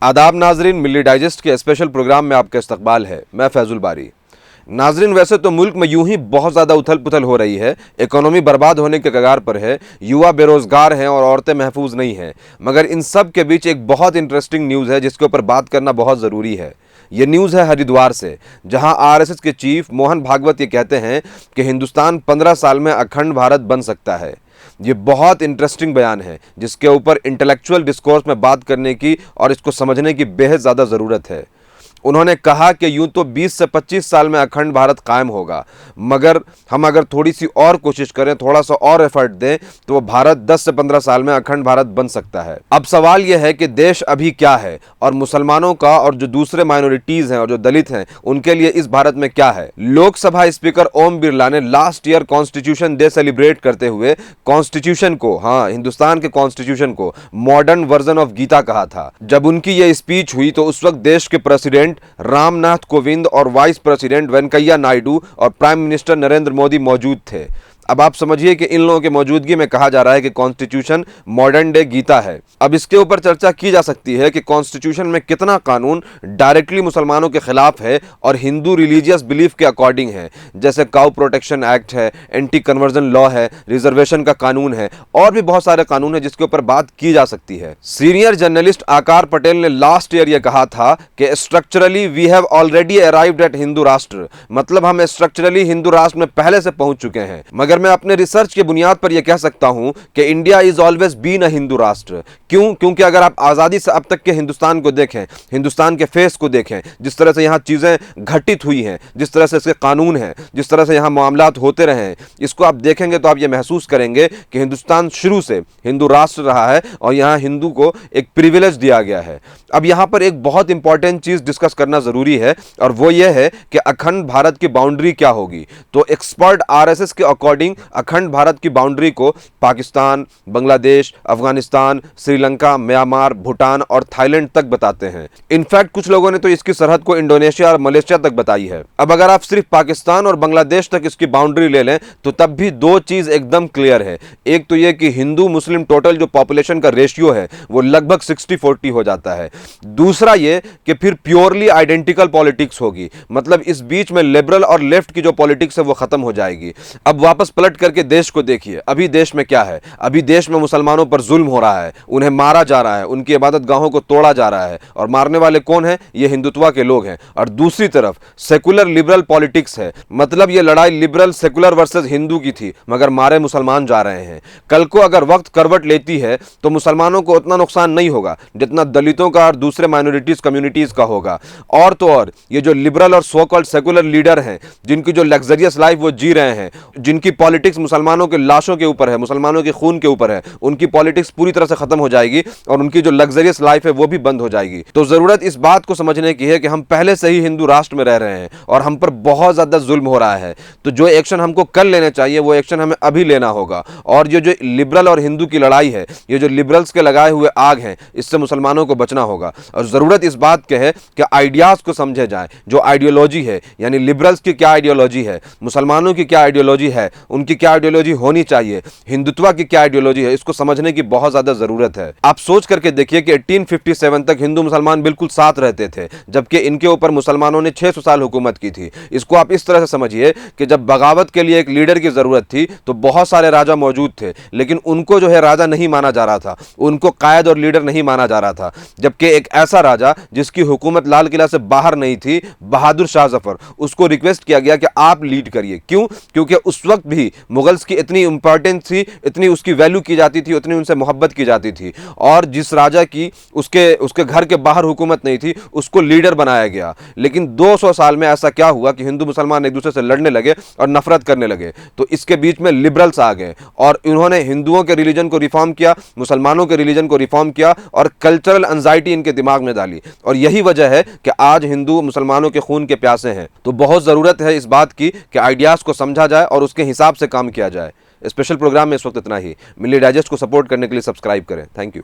आदाब नाजरीन, मिल्ली डाइजेस्ट के स्पेशल प्रोग्राम में आपका इस्तकबाल है। मैं फैजुल बारी। नाजरीन, वैसे तो मुल्क में यूं ही बहुत ज़्यादा उथल पुथल हो रही है, इकोनॉमी बर्बाद होने के कगार पर है, युवा बेरोज़गार हैं और औरतें महफूज नहीं हैं। मगर इन सब के बीच एक बहुत इंटरेस्टिंग न्यूज़ है जिसके ऊपर बात करना बहुत ज़रूरी है। ये न्यूज़ है हरिद्वार से, जहां आरएसएस के चीफ मोहन भागवत ये कहते हैं कि हिंदुस्तान 15 साल में अखंड भारत बन सकता है। ये बहुत इंटरेस्टिंग बयान है जिसके ऊपर इंटेलेक्चुअल डिस्कोर्स में बात करने की और इसको समझने की बेहद ज़्यादा ज़रूरत है। उन्होंने कहा कि यूं तो 20 से 25 साल में अखंड भारत कायम होगा, मगर हम अगर थोड़ी सी और कोशिश करें, थोड़ा सा और एफर्ट दें, तो वो भारत 10 से 15 साल में अखंड भारत बन सकता है। अब सवाल यह है कि देश अभी क्या है और मुसलमानों का और जो दूसरे माइनॉरिटीज हैं और जो दलित हैं उनके लिए इस भारत में क्या है। लोकसभा स्पीकर ओम बिरला ने last year constitution day celebrate करते हुए कॉन्स्टिट्यूशन को, हाँ, हिंदुस्तान के कॉन्स्टिट्यूशन को मॉडर्न वर्जन ऑफ गीता कहा था। जब उनकी यह स्पीच हुई तो उस वक्त देश के प्रेसिडेंट रामनाथ कोविंद और वाइस प्रेसिडेंट वेंकैया नायडू और प्राइम मिनिस्टर नरेंद्र मोदी मौजूद थे। अब आप समझिए कि इन लोगों की मौजूदगी में कहा जा रहा है कि कॉन्स्टिट्यूशन मॉडर्न डे गीता है। अब इसके ऊपर चर्चा की जा सकती है कि कॉन्स्टिट्यूशन में कितना कानून डायरेक्टली मुसलमानों के खिलाफ है और हिंदू रिलीजियस बिलीफ के अकॉर्डिंग है, जैसे काउ प्रोटेक्शन एक्ट है, एंटी कन्वर्जन लॉ है, रिजर्वेशन का कानून है और भी बहुत सारे कानून है जिसके ऊपर बात की जा सकती है। सीनियर जर्नलिस्ट आकार पटेल ने लास्ट ईयर यह कहा था कि structurally we have already arrived at Hindu Rashtra, मतलब हम स्ट्रक्चरली हिंदू राष्ट्र में पहले से पहुंच चुके हैं। मगर मैं अपने रिसर्च की बुनियाद पर यह कह सकता हूं कि India is always been a Hindu Rashtra. क्यों? क्योंकि अगर आप आजादी से अब तक के हिंदुस्तान को देखें, हिंदुस्तान के फेस को देखें, जिस तरह से यहां चीजें घटित हुई हैं, जिस तरह से इसके कानून हैं, जिस तरह से यहां मामलात होते रहे हैं, इसको आप देखेंगे तो आप यह महसूस करेंगे कि हिंदुस्तान शुरू से हिंदू राष्ट्र रहा है और यहां हिंदू को एक प्रिविलेज दिया गया है। अब यहां पर एक बहुत इंपॉर्टेंट चीज डिस्कस करना जरूरी है और वो यह है कि अखंड भारत की बाउंड्री क्या होगी। तो एक्सपर्ट आरएसएस के अकॉर्डिंग अखंड भारत की बाउंड्री को पाकिस्तान, बांग्लादेश, अफगानिस्तान, श्रीलंका, म्यांमार, भूटान और थाईलैंड तक बताते हैं। इनफैक्ट कुछ लोगों ने तो इसकी सरहद को इंडोनेशिया और मलेशिया तक बताई है। अब अगर आप सिर्फ पाकिस्तान और बांग्लादेश तक इसकी बाउंड्री ले लें तो तब भी दो चीज एकदम क्लियर है। एक तो यह कि हिंदू मुस्लिम टोटल जो पॉपुलेशन का रेशियो है वो लगभग 60-40 हो जाता है। दूसरा यह कि फिर प्योरली आइडेंटिकल पॉलिटिक्स होगी, मतलब इस बीच में लिबरल और लेफ्ट की जो पॉलिटिक्स है वो खत्म हो जाएगी। अब वापस पलट करके देश को देखिए, अभी देश में क्या है? अभी देश में मुसलमानों पर जुल्म हो रहा है, उन्हें मारा जा रहा है, उनकी इबादत गाहों को तोड़ा जा रहा है और मारने वाले कौन है? ये हिंदुत्व के लोग हैं। और दूसरी तरफ सेकुलर लिबरल पॉलिटिक्स है, मतलब ये लड़ाई लिबरल सेकुलर वर्सेस हिंदू की थी, मगर मारे मुसलमान जा रहे हैं। कल को अगर वक्त करवट लेती है तो मुसलमानों को उतना नुकसान नहीं होगा जितना दलितों का और दूसरे माइनॉरिटीज कम्युनिटीज का होगा। और तो और ये जो लिबरल और सो कॉल्ड सेकुलर लीडर हैं, जिनकी जो लग्जरियस लाइफ वो जी रहे हैं, जिनकी पॉलिटिक्स मुसलमानों के लाशों के ऊपर है, मुसलमानों के खून के ऊपर है, उनकी पॉलिटिक्स पूरी तरह से खत्म हो जाएगी और उनकी जो लग्जरियस लाइफ है वो भी बंद हो जाएगी। तो जरूरत इस बात को समझने की है कि हम पहले से ही हिंदू राष्ट्र में रह रहे हैं और हम पर बहुत ज्यादा जुल्म हो रहा है। तो जो एक्शन हमको कल लेने चाहिए वो एक्शन हमें अभी लेना होगा। और ये जो लिबरल और हिंदू की लड़ाई है, ये जो लिबरल्स के लगाए हुए आग हैं, इससे मुसलमानों को बचना होगा। और जरूरत इस बात के है कि आइडियाज को समझे जाए। जो आइडियोलॉजी है, यानी लिबरल्स की क्या आइडियोलॉजी है, मुसलमानों की क्या आइडियोलॉजी है, उनकी क्या आइडियोलॉजी होनी चाहिए, हिंदुत्व की क्या आइडियोलॉजी है, इसको समझने की बहुत ज्यादा जरूरत है। आप सोच करके देखिए कि 1857 तक हिंदू मुसलमान बिल्कुल साथ रहते थे, जबकि इनके ऊपर मुसलमानों ने 600 साल हुकूमत की थी। इसको आप इस तरह से समझिए कि जब बगावत के लिए एक लीडर की जरूरत थी तो बहुत सारे राजा मौजूद थे, लेकिन उनको जो है राजा नहीं माना जा रहा था, उनको कायद और लीडर नहीं माना जा रहा था। जबकि एक ऐसा राजा जिसकी हुकूमत लाल किला से बाहर नहीं थी, बहादुर शाह जफर, उसको रिक्वेस्ट किया गया कि आप लीड करिए। क्यों? क्योंकि उस वक्त भी मुगल्स की इतनी इंपॉर्टेंस थी, इतनी उसकी वैल्यू की जाती थी, उतनी उनसे मोहब्बत की जाती थी। और जिस राजा की उसके घर के बाहर हुकूमत नहीं थी, उसको लीडर बनाया गया। लेकिन 200 साल में ऐसा क्या हुआ कि हिंदू मुसलमान एक दूसरे से लड़ने लगे और नफरत करने लगे। तो इसके बीच में लिबरल्स आ गए और इन्होंने हिंदुओं के रिलीजन को रिफॉर्म किया, मुसलमानों के रिलीजन को रिफॉर्म किया और कल्चरल एंजाइटी इनके दिमाग में डाली। और यही वजह है कि आज हिंदू मुसलमानों के खून के प्यासे हैं। तो बहुत जरूरत है इस बात की कि आइडियाज को समझा जाए और उसके हिसाब से काम किया जाए। स्पेशल प्रोग्राम में इस वक्त इतना ही। मिल्ली डाइजेस्ट को सपोर्ट करने के लिए सब्सक्राइब करें। Thank you.